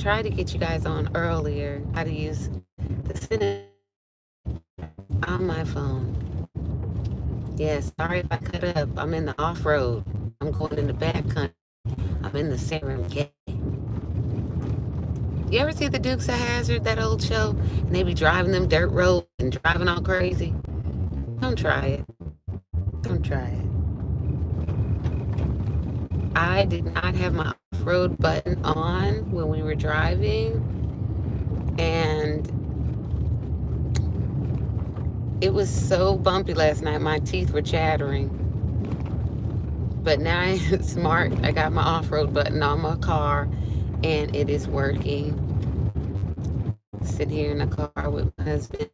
tried to get you guys on earlier how to use the cinema on my phone. Yes, sorry if I cut up. I'm in the off road. I'm going in the back country. I'm in the Serengeti. You ever see the Dukes of Hazzard, that old show? And they be driving them dirt roads and driving all crazy. Don't try it. Don't try it. I did not have my off-road button on when we were driving, and it was so bumpy last night. My teeth were chattering. But now I'm smart. I got my off-road button on my car, and it is working. Sit here in the car with my husband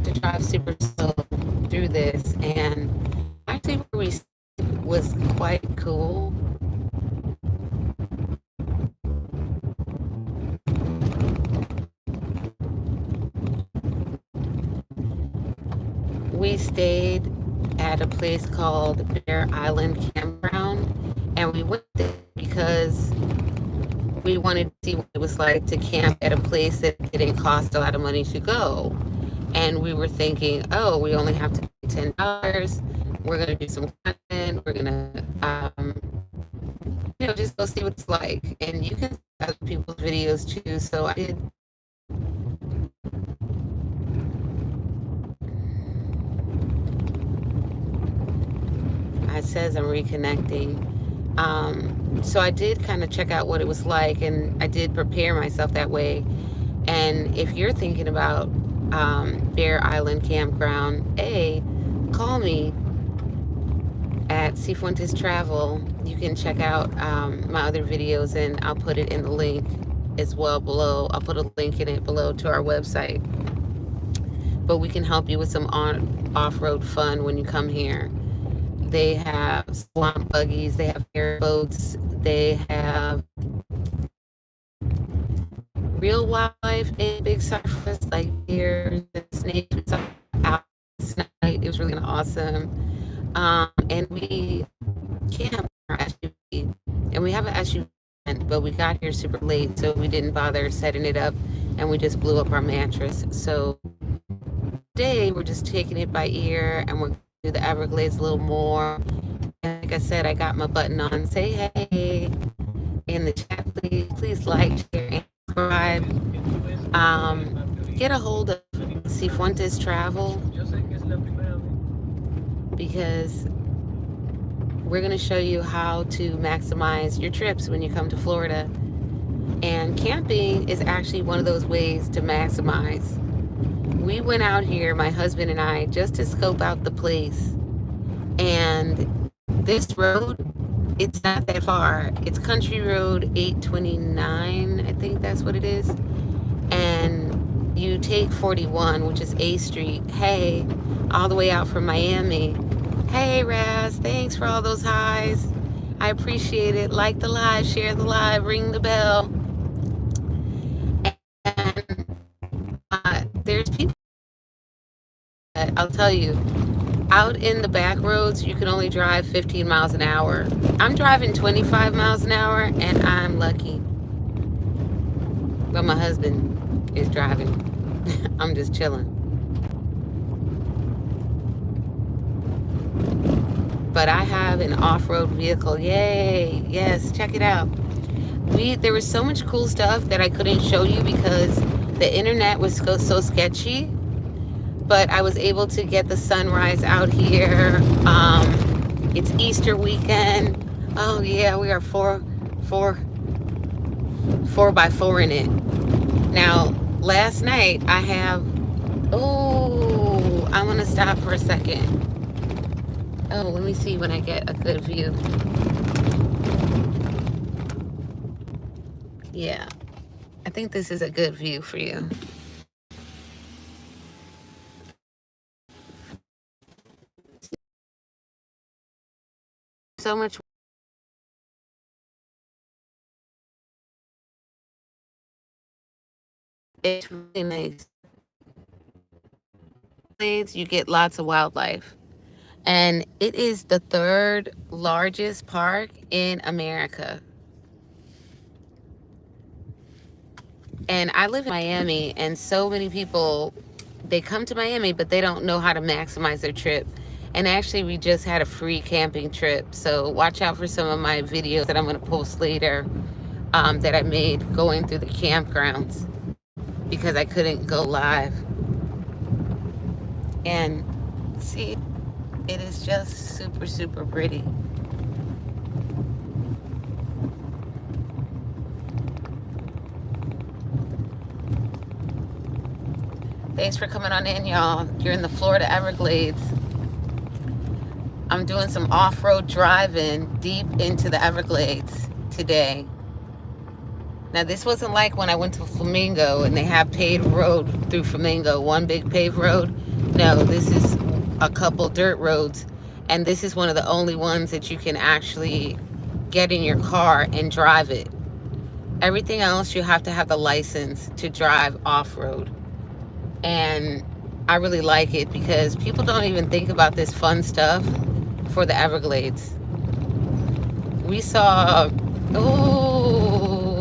to drive super slow through this, and actually where we was quite cool. We stayed at a place called Bear Island Campground, and we went there because we wanted to see what it was like to camp at a place that didn't cost a lot of money to go. And we were thinking, oh, we only have to pay $10. We're gonna do some content. We're gonna, just go see what it's like. And you can see other people's videos too. So I did. It says I'm reconnecting. So I did kind of check out what it was like, and I did prepare myself that way. And if you're thinking about Bear Island Campground, call me at Cifuentes Travel. You can check out my other videos, and I'll put it in the link as well below. I'll put a link in it below to our website. But we can help you with some off-road fun when you come here. They have swamp buggies, they have airboats, they have real wildlife and big surfers like deer and snakes. We saw out last night. It was really awesome. And we camped our SUV, and we have an SUV, but we got here super late, so we didn't bother setting it up, and we just blew up our mattress. So today we're just taking it by ear, and we're going to do the Everglades a little more. And like I said, I got my button on. Say hey in the chat, please. Please like, share, and subscribe. Get a hold of Cifuentes Travel, because we're going to show you how to maximize your trips when you come to Florida. And camping is actually one of those ways to maximize. We went out here, my husband and I, just to scope out the place. And this road, it's not that far. It's Country Road 829, I think that's what it is. And you take 41, which is A Street. Hey, all the way out from Miami. Hey, Raz, thanks for all those highs. I appreciate it. Like the live, share the live, ring the bell. And there's people that, I'll tell you, out in the back roads, you can only drive 15 miles an hour. I'm driving 25 miles an hour, and I'm lucky. But my husband is driving. I'm just chilling. But I have an off-road vehicle. Yay. Yes, check it out. There was so much cool stuff that I couldn't show you because the internet was so sketchy. But I was able to get the sunrise out here. It's Easter weekend. Oh yeah, we are four by four in it. Now, last night I have, I'm gonna stop for a second. Oh, let me see when I get a good view. Yeah, I think this is a good view for you. So much. It's really nice. You get lots of wildlife. And it is the third largest park in America. And I live in Miami, and so many people, they come to Miami, but they don't know how to maximize their trip. And actually, we just had a free camping trip. So watch out for some of my videos that I'm going to post later, that I made going through the campgrounds because I couldn't go live. And see, it is just super, super pretty. Thanks for coming on in, y'all. You're in the Florida Everglades. I'm doing some off-road driving deep into the Everglades today. Now, this wasn't like when I went to Flamingo and they have paved road through Flamingo, one big paved road. No, this is a couple dirt roads, and this is one of the only ones that you can actually get in your car and drive it. Everything else, you have to have the license to drive off-road. And I really like it because people don't even think about this fun stuff for the Everglades. We saw, oh,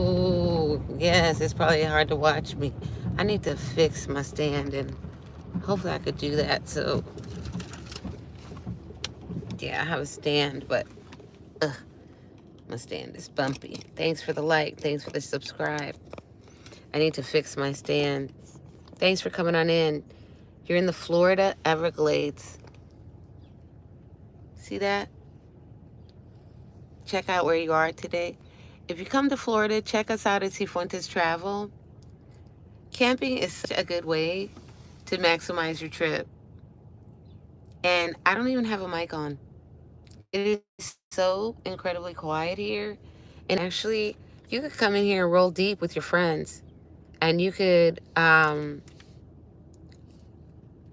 yes, it's probably hard to watch me. I need to fix my stand, and hopefully I could do that. So, yeah, I have a stand, but my stand is bumpy. Thanks for the like. Thanks for the subscribe. I need to fix my stand. Thanks for coming on in. You're in the Florida Everglades. See that? Check out where you are today. If you come to Florida, check us out at Cifuentes Travel. Camping is such a good way to maximize your trip. And I don't even have a mic on. It is so incredibly quiet here. And actually, you could come in here and roll deep with your friends. And you could,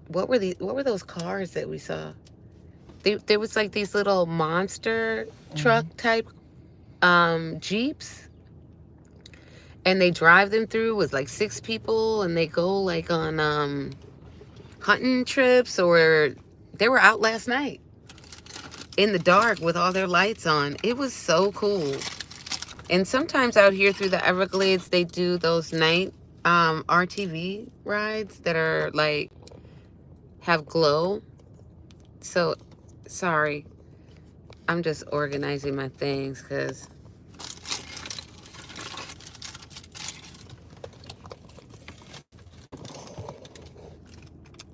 what were those cars that we saw? There was like these little monster truck type Jeeps, and they drive them through with like 6 people, and they go like on hunting trips, or they were out last night in the dark with all their lights on. It was so cool. And sometimes out here through the Everglades, they do those night RTV rides that are like have glow. So sorry, I'm just organizing my things because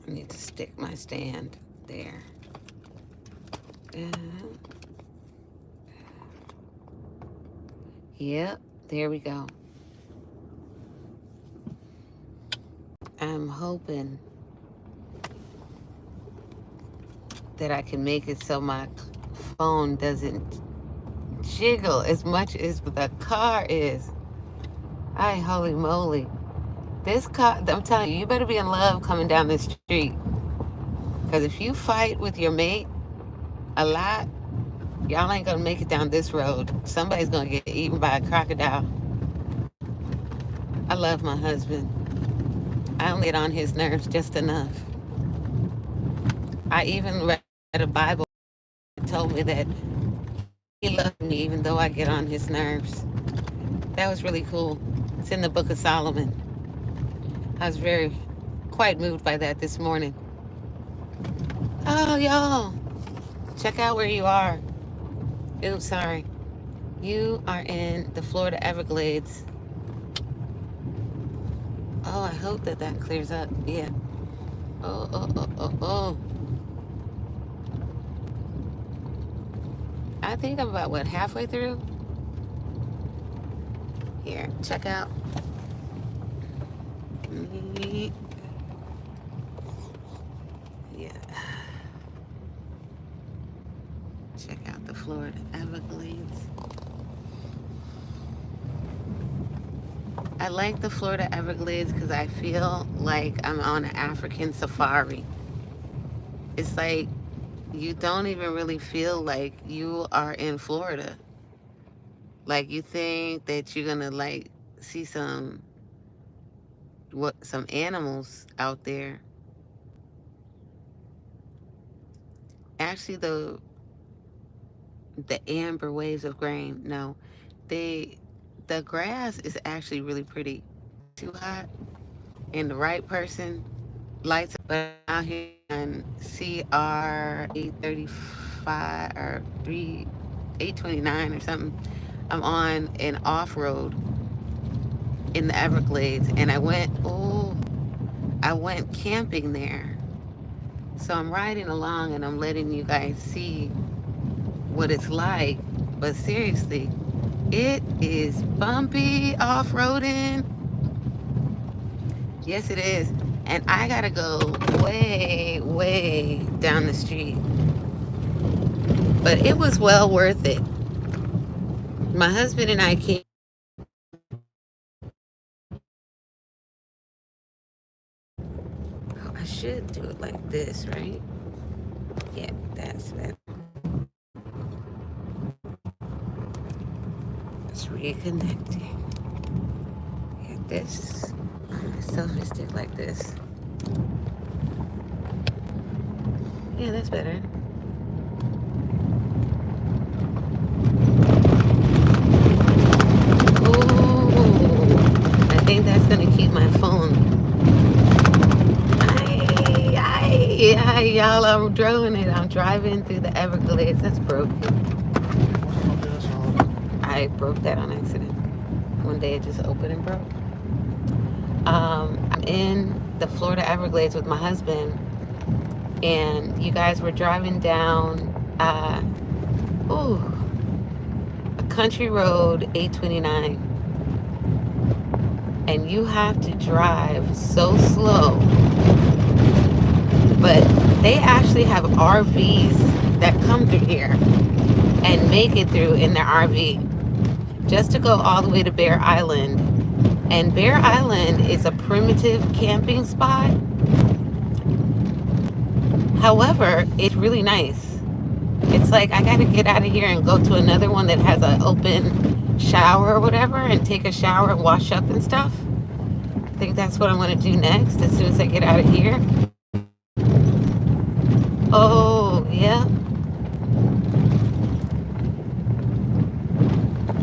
I need to stick my stand there. Yep, there we go. I'm hoping that I can make it so my phone doesn't jiggle as much as the car is. Ay, holy moly. This car, I'm telling you, you better be in love coming down this street. Because if you fight with your mate a lot, y'all ain't gonna make it down this road. Somebody's gonna get eaten by a crocodile. I love my husband. I only get on his nerves just enough. I even read a Bible that told me that he loved me even though I get on his nerves. That was really cool. It's in the book of Solomon. I was quite moved by that this morning. Oh, y'all, check out where you are. Oops, sorry. You are in the Florida Everglades. Oh, I hope that clears up. Yeah. Oh, oh, oh, oh, oh. I think I'm about, what, halfway through? Here, check out. Yeah. Check out the Florida Everglades. I like the Florida Everglades because I feel like I'm on an African safari. It's like you don't even really feel like you are in Florida. Like you think that you're gonna like see some animals out there. Actually, the amber waves of grain. No, they the grass is actually really pretty. too hot and the right person lights up. But I'm out here on CR 835 or 829 or something. I'm on an off road in the Everglades, and I went camping there. So I'm riding along and I'm letting you guys see what it's like. But seriously, it is bumpy off-roading. Yes, it is. And I gotta go way, way down the street. But it was well worth it. My husband and I came. Oh, I should do it like this, right? Yeah, that's it. It's reconnecting. Get this. Selfie stick like this. Yeah, that's better. Ooh, I think that's gonna keep my phone. Y'all, I'm driving it. I'm driving through the Everglades. That's broken. I broke that on accident. One day it just opened and broke. I'm in the Florida Everglades with my husband, and you guys were driving down ooh, a country road 829, and you have to drive so slow. But they actually have RVs that come through here and make it through in their RV just to go all the way to Bear Island. And Bear Island is a primitive camping spot. However, it's really nice. It's like I gotta get out of here and go to another one that has an open shower or whatever and take a shower and wash up and stuff. I think that's what I'm gonna do next as soon as I get out of here. Oh, yeah.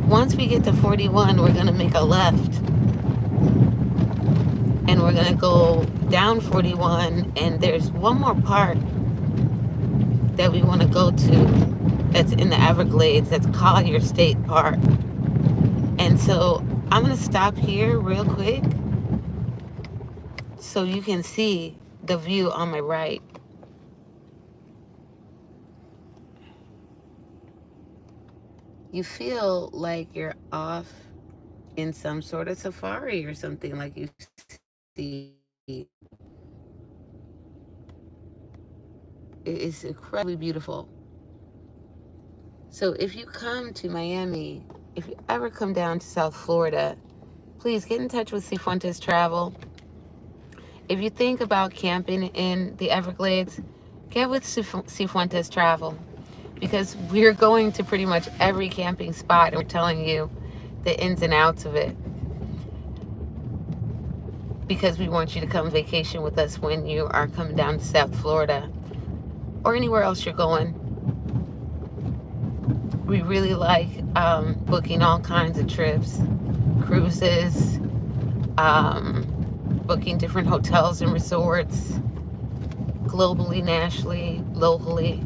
Once we get to 41, we're gonna make a left. And we're gonna go down 41, and there's one more park that we want to go to that's in the Everglades. That's Collier State Park. And so I'm gonna stop here real quick so you can see the view on my right. You feel like you're off in some sort of safari or something, like you see. It's incredibly beautiful. So if you come to Miami, if you ever come down to South Florida, please get in touch with Cifuentes Travel. If you think about camping in the Everglades, get with Cifuentes Travel, because we're going to pretty much every camping spot and we're telling you the ins and outs of it, because we want you to come vacation with us when you are coming down to South Florida or anywhere else you're going. We really like booking all kinds of trips, cruises, booking different hotels and resorts, globally, nationally, locally.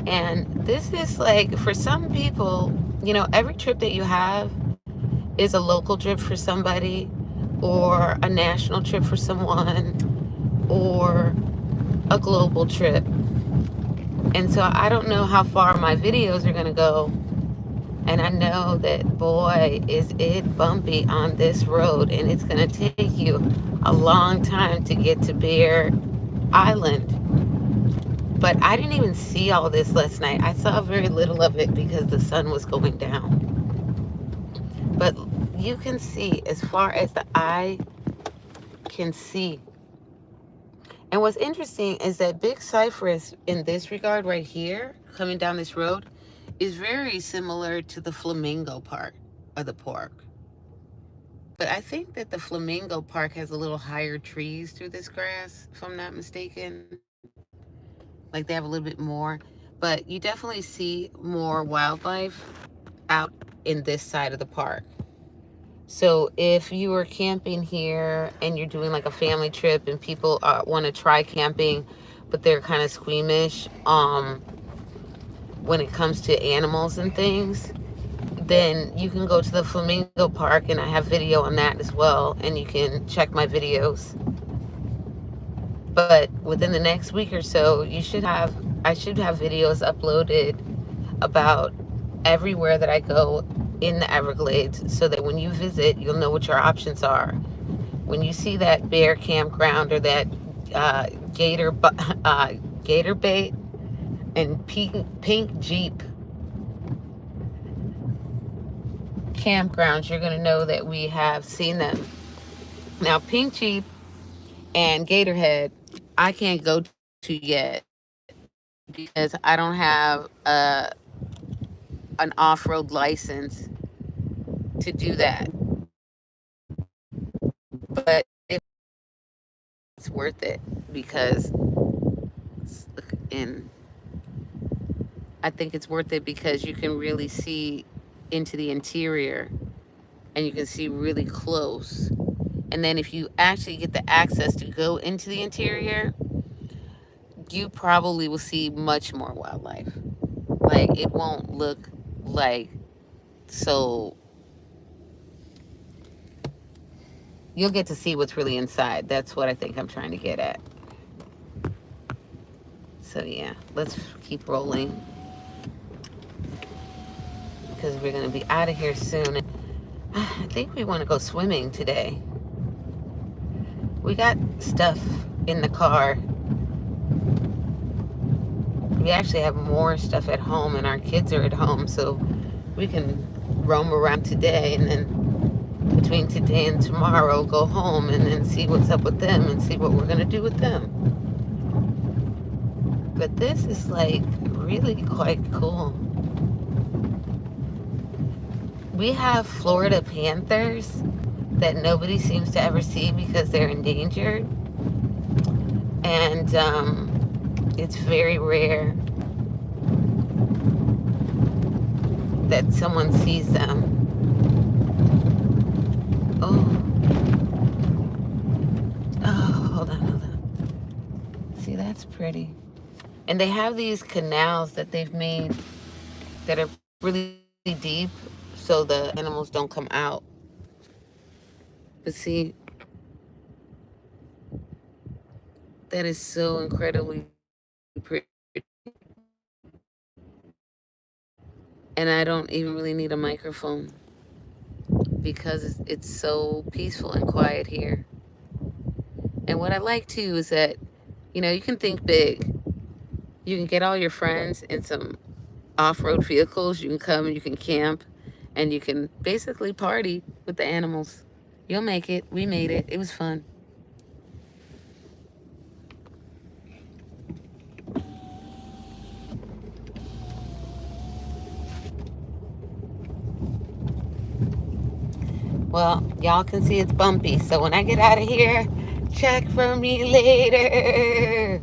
And this is like, for some people, every trip that you have is a local trip for somebody, or a national trip for someone, or a global trip. And so I don't know how far my videos are going to go. And I know that, boy, is it bumpy on this road. And it's going to take you a long time to get to Bear Island. But I didn't even see all this last night. I saw very little of it because the sun was going down. But you can see as far as the eye can see. And what's interesting is that Big Cypress, in this regard right here, coming down this road, is very similar to the Flamingo part of the park. But I think that the Flamingo Park has a little higher trees through this grass, if I'm not mistaken. Like they have a little bit more. But you definitely see more wildlife out in this side of the park. So if you are camping here and you're doing like a family trip and people want to try camping, but they're kind of squeamish when it comes to animals and things, then you can go to the Flamingo Park, and I have video on that as well, and you can check my videos. But within the next week or so, I should have videos uploaded about everywhere that I go in the Everglades, so that when you visit, you'll know what your options are. When you see that bear campground or that uh, gator gator bait and pink Jeep campgrounds, you're going to know that we have seen them. Now, pink Jeep and Gatorhead, I can't go to yet because I don't have an off-road license to do that. But it's worth it because, and I think it's worth it because you can really see into the interior and you can see really close. And then if you actually get the access to go into the interior, you probably will see much more wildlife. Like, it won't look like, so you'll get to see what's really inside. That's what I think I'm trying to get at. So yeah, let's keep rolling because we're going to be out of here soon. I think we want to go swimming today. We got stuff in the car. We actually have more stuff at home, and our kids are at home, so we can roam around today, and then between today and tomorrow go home and then see what's up with them and see what we're going to do with them. But this is like really quite cool. We have Florida panthers that nobody seems to ever see because they're endangered, and it's very rare that someone sees them. Oh, hold on. See, that's pretty. And they have these canals that they've made that are really deep so the animals don't come out. But see, that is so incredibly pretty. And I don't even really need a microphone because it's so peaceful and quiet here. And what I like too is that, you can think big. You can get all your friends in some off-road vehicles. You can come and you can camp and you can basically party with the animals. You'll make it. We made it. It was fun. Well, y'all can see it's bumpy. So when I get out of here, check for me later.